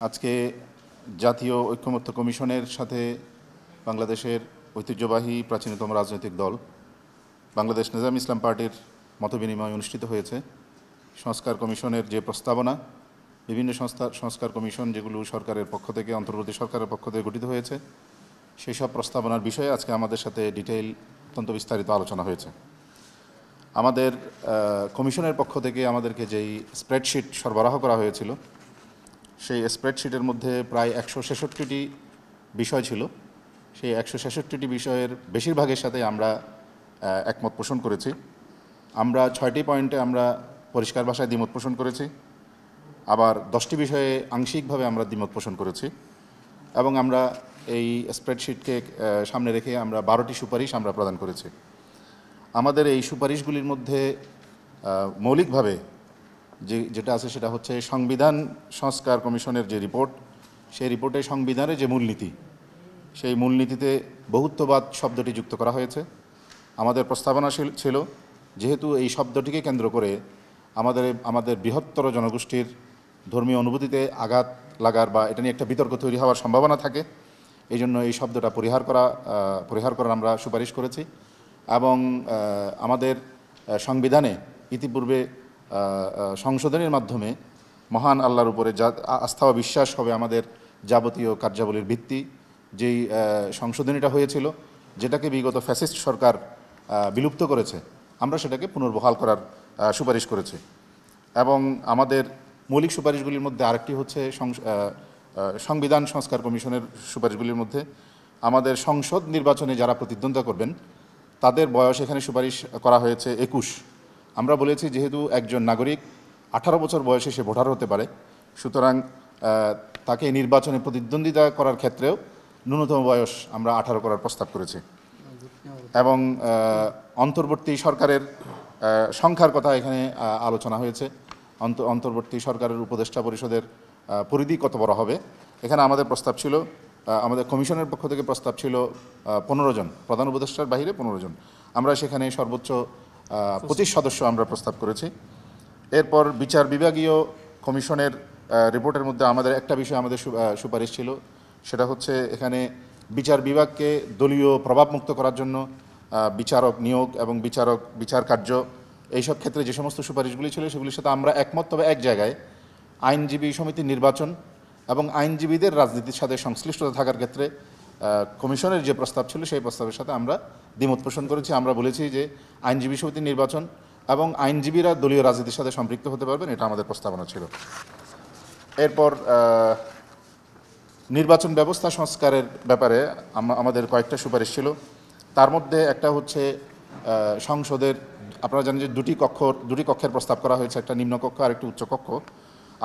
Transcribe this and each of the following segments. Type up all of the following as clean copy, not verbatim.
আজকে জাতীয় ঐক্যমত্য কমিশনের সাথে বাংলাদেশের ঐতিহ্যবাহী প্রাচীনতম রাজনৈতিক দল বাংলাদেশ নিজাম ইসলাম পার্টির মতবিনিময় অনুষ্ঠিত হয়েছে। সংস্কার কমিশনের যে প্রস্তাবনা, বিভিন্ন সংস্কার কমিশন যেগুলো সরকারের পক্ষ থেকে, অন্তর্বর্তী সরকারের পক্ষ থেকে গঠিত হয়েছে, সেই সব প্রস্তাবনার বিষয়ে আজকে আমাদের সাথে ডিটেইল অত্যন্ত বিস্তারিত আলোচনা হয়েছে। আমাদের কমিশনের পক্ষ থেকে আমাদেরকে যেই স্প্রেডশিট সরবরাহ করা হয়েছিল, সেই স্প্রেডশিটের মধ্যে প্রায় 166টি বিষয় ছিল। সেই 166টি বিষয়ের বেশিরভাগের সাথে আমরা একমত পোষণ করেছি। আমরা 6টি পয়েন্টে আমরা পরিষ্কার ভাষায় দ্বিমত পোষণ করেছি, আবার 10টি বিষয়ে আংশিকভাবে আমরা দ্বিমত পোষণ করেছি, এবং আমরা এই স্প্রেডশিটকে সামনে রেখে আমরা 12টি সুপারিশ আমরা প্রদান করেছি। আমাদের এই সুপারিশগুলির মধ্যে মৌলিকভাবে যেটা আছে সেটা হচ্ছে সংবিধান সংস্কার কমিশনের যে রিপোর্ট, সেই রিপোর্টে সংবিধানের যে মূলনীতি, সেই মূলনীতিতে বহুত্ববাদ শব্দটি যুক্ত করা হয়েছে। আমাদের প্রস্তাবনা ছিল, যেহেতু এই শব্দটিকে কেন্দ্র করে আমাদের বৃহত্তর জনগোষ্ঠীর ধর্মীয় অনুভূতিতে আঘাত লাগার বা এটা নিয়ে একটা বিতর্ক তৈরি হওয়ার সম্ভাবনা থাকে, এই জন্য এই শব্দটা পরিহার করার আমরা সুপারিশ করেছি। এবং আমাদের সংবিধানে ইতিপূর্বে সংশোধনের মাধ্যমে মহান আল্লাহর উপরে আস্থা ও বিশ্বাস হবে আমাদের যাবতীয় কার্যাবলীর ভিত্তি, যেই সংশোধনীটা হয়েছিল, যেটাকে বিগত ফ্যাসিস্ট সরকার বিলুপ্ত করেছে, আমরা সেটাকে পুনর্বহাল করার সুপারিশ করেছি। এবং আমাদের মৌলিক সুপারিশগুলির মধ্যে আরেকটি হচ্ছে সংবিধান সংস্কার কমিশনের সুপারিশগুলির মধ্যে আমাদের সংসদ নির্বাচনে যারা প্রতিদ্বন্দ্বিতা করবেন তাদের বয়স এখানে সুপারিশ করা হয়েছে 21। আমরা বলেছি যেহেতু একজন নাগরিক 18 বছর বয়সে সে ভোটার হতে পারে, সুতরাং তাকে নির্বাচনে প্রতিদ্বন্দ্বিতা করার ক্ষেত্রেও ন্যূনতম বয়স আমরা 18 করার প্রস্তাব করেছি। এবং অন্তর্বর্তী সরকারের সংখ্যার কথা এখানে আলোচনা হয়েছে। অন্তর্বর্তী সরকারের উপদেষ্টা পরিষদের পরিধি কত বড় হবে, এখানে আমাদের প্রস্তাব ছিল, আমাদের কমিশনের পক্ষ থেকে প্রস্তাব ছিল 15 জন, প্রধান উপদেষ্টার বাইরে 15 জন। আমরা সেখানে সর্বোচ্চ 25 সদস্য আমরা প্রস্তাব করেছি। এরপর বিচার বিভাগীয় কমিশনের রিপোর্টের মধ্যে আমাদের একটা বিষয় আমাদের সুপারিশ ছিল, সেটা হচ্ছে এখানে বিচার বিভাগকে দলীয় প্রভাবমুক্ত করার জন্য বিচারক নিয়োগ এবং বিচার কার্য, এইসব ক্ষেত্রে যে সমস্ত সুপারিশগুলি ছিল সেগুলির সাথে আমরা একমত। তবে এক জায়গায় আইনজীবী সমিতির নির্বাচন এবং আইনজীবীদের রাজনীতির সাথে সংশ্লিষ্টতা থাকার ক্ষেত্রে কমিশনের যে প্রস্তাব ছিল সেই প্রস্তাবের সাথে আমরা দ্বিমত পোষণ করেছি। আমরা বলেছি যে আইনজীবী সমিতির নির্বাচন এবং আইনজীবীরা দলীয় রাজনীতির সাথে সম্পৃক্ত হতে পারবেন, এটা আমাদের প্রস্তাবনা ছিল। এরপর নির্বাচন ব্যবস্থা সংস্কারের ব্যাপারে আমাদের কয়েকটা সুপারিশ ছিল। তার মধ্যে একটা হচ্ছে সংসদের, আপনারা জানেন যে দুটি কক্ষের প্রস্তাব করা হয়েছে, একটা নিম্নকক্ষ আর একটি উচ্চকক্ষ।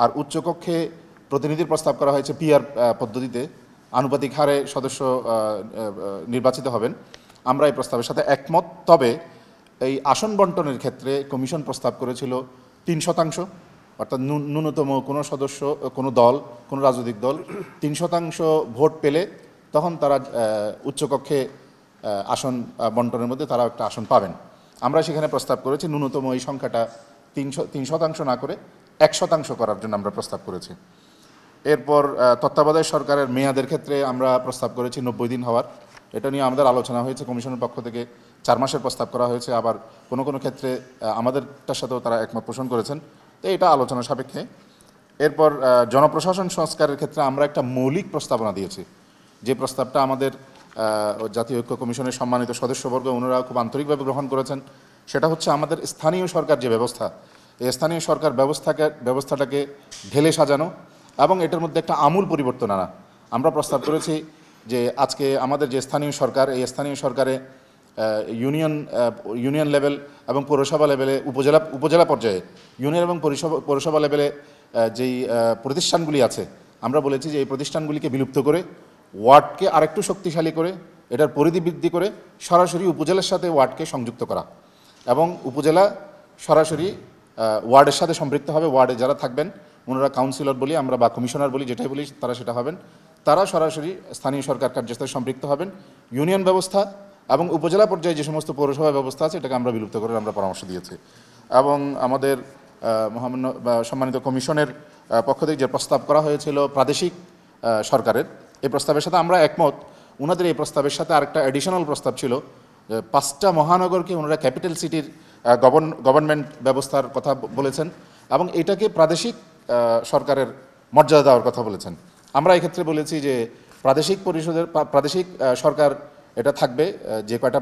আর উচ্চকক্ষে প্রতিনিধির প্রস্তাব করা হয়েছে পিআর পদ্ধতিতে, আনুপাতিক হারে সদস্য নির্বাচিত হবেন। আমরা এই প্রস্তাবের সাথে একমত। তবে এই আসন বন্টনের ক্ষেত্রে কমিশন প্রস্তাব করেছিল 3%, অর্থাৎ ন্যূনতম কোনো সদস্য, কোনো দল, কোনো রাজনৈতিক দল 3% ভোট পেলে তখন তারা উচ্চকক্ষে আসন বন্টনের মধ্যে তারা একটা আসন পাবেন। আমরা সেখানে প্রস্তাব করেছি ন্যূনতম এই সংখ্যাটা 3% না করে 1% করার জন্য আমরা প্রস্তাব করেছি। এরপর তত্ত্বাবধায়ক সরকারের মেয়াদের ক্ষেত্রে আমরা প্রস্তাব করেছি 90 দিন হওয়ার। এটা নিয়ে আমাদের আলোচনা হয়েছে, কমিশনের পক্ষ থেকে 4 মাসের প্রস্তাব করা হয়েছে, আবার কোনো কোনো ক্ষেত্রে আমাদেরটার সাথেও তারা একমত পোষণ করেছেন। তো এটা আলোচনা সাপেক্ষে। এরপর জনপ্রশাসন সংস্কারের ক্ষেত্রে আমরা একটা মৌলিক প্রস্তাবনা দিয়েছি, যে প্রস্তাবটা আমাদের জাতীয় ঐক্য কমিশনের সম্মানিত সদস্যবর্গ ওনারা খুব আন্তরিকভাবে গ্রহণ করেছেন। সেটা হচ্ছে আমাদের স্থানীয় সরকার যে ব্যবস্থা, এই স্থানীয় সরকার ব্যবস্থাটাকে ঢেলে সাজানো এবং এটার মধ্যে একটা আমূল পরিবর্তন আনা। আমরা প্রস্তাব করেছি যে আজকে আমাদের যে স্থানীয় সরকার, এই স্থানীয় সরকারে ইউনিয়ন লেভেল এবং পৌরসভা লেভেলে, উপজেলা পর্যায়ে ইউনিয়ন এবং পৌরসভা লেভেলে যেই প্রতিষ্ঠানগুলি আছে, আমরা বলেছি যে এই প্রতিষ্ঠানগুলিকে বিলুপ্ত করে ওয়ার্ডকে আরেকটু শক্তিশালী করে এটার পরিধি বৃদ্ধি করে সরাসরি উপজেলার সাথে ওয়ার্ডকে সংযুক্ত করা, এবং উপজেলা সরাসরি ওয়ার্ডের সাথে সম্পৃক্ত হবে। ওয়ার্ডে যারা থাকবেন ওনারা কাউন্সিলর বলি আমরা বা কমিশনার বলি, যেটাই বলি তারা সেটা হবেন, তারা সরাসরি স্থানীয় সরকার কার্যের সাথে সম্পৃক্ত হবেন। ইউনিয়ন ব্যবস্থা এবং উপজেলা পর্যায়ে যে সমস্ত পৌরসভা ব্যবস্থা আছে এটাকে আমরা বিলুপ্ত করে আমরা পরামর্শ দিয়েছি। এবং আমাদের সম্মানিত কমিশনের পক্ষ থেকে যে প্রস্তাব করা হয়েছিল প্রাদেশিক সরকারের, এই প্রস্তাবের সাথে আমরা একমত। ওনাদের এই প্রস্তাবের সাথে আরেকটা অ্যাডিশনাল প্রস্তাব ছিল, 5টা মহানগরকে ওনারা ক্যাপিটাল সিটির গভর্নমেন্ট ব্যবস্থার কথা বলেছেন এবং এটাকে প্রাদেশিক সরকারের মর্যাদা দেওয়ার কথা বলেছেন। আমরা এক্ষেত্রে বলেছি যে প্রাদেশিক সরকার এটা থাকবে, যে কয়টা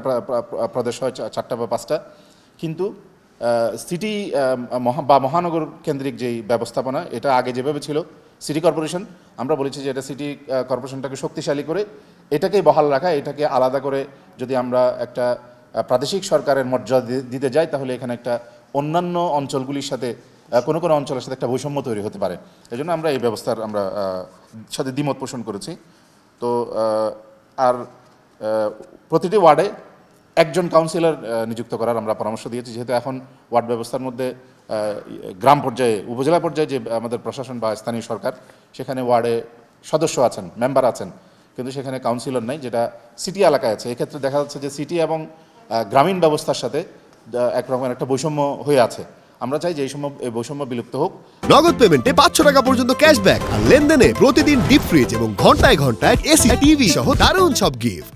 প্রদেশ হয় 4টা বা 5টা, কিন্তু সিটি বা মহানগর কেন্দ্রিক যেই ব্যবস্থাপনা এটা আগে যেভাবে ছিল সিটি কর্পোরেশন, আমরা বলেছি যে এটা সিটি কর্পোরেশনটাকে শক্তিশালী করে এটাকেই বহাল রাখা, এটাকে আলাদা করে যদি আমরা একটা প্রাদেশিক সরকারের মর্যাদা দিতে যাই তাহলে এখানে একটা অন্যান্য অঞ্চলগুলির সাথে কোনো কোনো অঞ্চলের সাথে একটা বৈষম্য তৈরি হতে পারে। এই জন্য আমরা এই ব্যবস্থার সাথে দ্বিমত পোষণ করেছি। তো আর প্রতিটি ওয়ার্ডে একজন কাউন্সিলর নিযুক্ত করার আমরা পরামর্শ দিয়েছি, যেহেতু এখন ওয়ার্ড ব্যবস্থার মধ্যে গ্রাম পর্যায়ে, উপজেলা পর্যায়ে যে আমাদের প্রশাসন বা স্থানীয় সরকার, সেখানে ওয়ার্ডে সদস্য আছেন, মেম্বার আছেন, কিন্তু সেখানে কাউন্সিলর নাই, যেটা সিটি এলাকায় আছে। এক্ষেত্রে দেখা যাচ্ছে যে সিটি এবং গ্রামীণ ব্যবস্থার সাথে একরকমের একটা বৈষম্য হয়ে আছে। আমরা চাই যে এই বৈষম্য বিলুপ্ত হোক। নগদ পেমেন্টে 500 টাকা পর্যন্ত ক্যাশব্যাক আর লেনদেনে প্রতিদিন ডিপ ফ্রিজ এবং ঘন্টায় ঘন্টায় এসি টিভি সহ দারুণ সব গিফট।